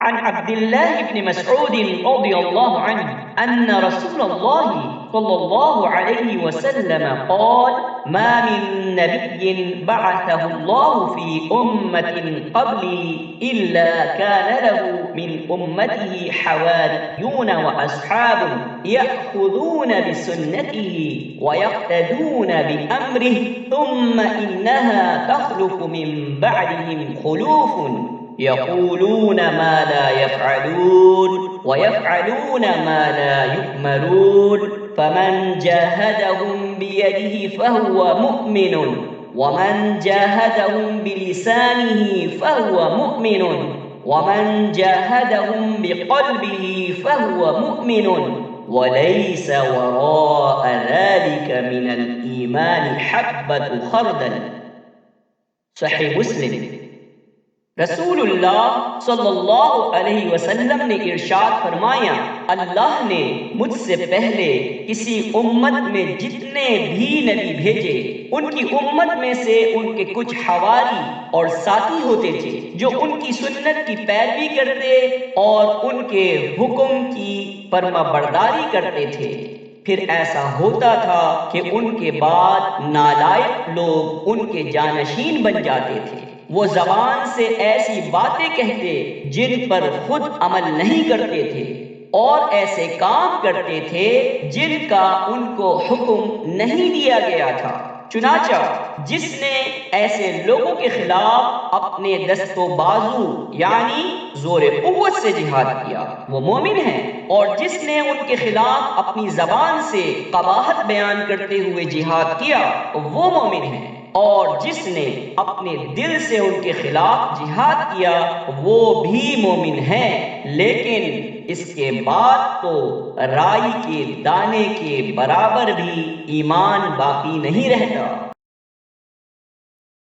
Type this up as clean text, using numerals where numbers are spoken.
عن عبد الله بن مسعود رضي الله عنه أن رسول الله صلى الله عليه وسلم قال: ما من نبي بعثه الله في أمة قبلي إلا كان له من أمته حواريون وأصحاب يأخذون بسنته ويقتدون بأمره ثم إنها تخلف من بعدهم خلوف يقولون ما لا يفعلون ويفعلون ما لا يؤمرون فمن جاهدهم بيده فهو مؤمن ومن جاهدهم بلسانه فهو مؤمن ومن جاهدهم بقلبه فهو مؤمن وليس وراء ذلك من الإيمان حبة خردل. صحیح مسلم۔ رسول اللہ صلی اللہ علیہ وسلم نے ارشاد فرمایا، اللہ نے مجھ سے پہلے کسی امت میں جتنے بھی نبی بھیجے، ان کی امت میں سے ان کے کچھ حواری اور ساتھی ہوتے تھے جو ان کی سنت کی پیروی کرتے اور ان کے حکم کی فرما برداری کرتے تھے۔ پھر ایسا ہوتا تھا کہ ان کے بعد نالائق لوگ ان کے جانشین بن جاتے تھے۔ وہ زبان سے ایسی باتیں کہتے جن پر خود عمل نہیں کرتے تھے اور ایسے کام کرتے تھے جن کا ان کو حکم نہیں دیا گیا تھا۔ چنانچہ جس نے ایسے لوگوں کے خلاف اپنے دست و بازو یعنی زور قوت سے جہاد کیا وہ مومن ہے، اور جس نے ان کے خلاف اپنی زبان سے قباحت بیان کرتے ہوئے جہاد کیا وہ مومن ہے، اور جس نے اپنے دل سے ان کے خلاف جہاد کیا وہ بھی مومن ہے، لیکن اس کے بعد تو رائی کے دانے کے برابر بھی ایمان باقی نہیں رہتا۔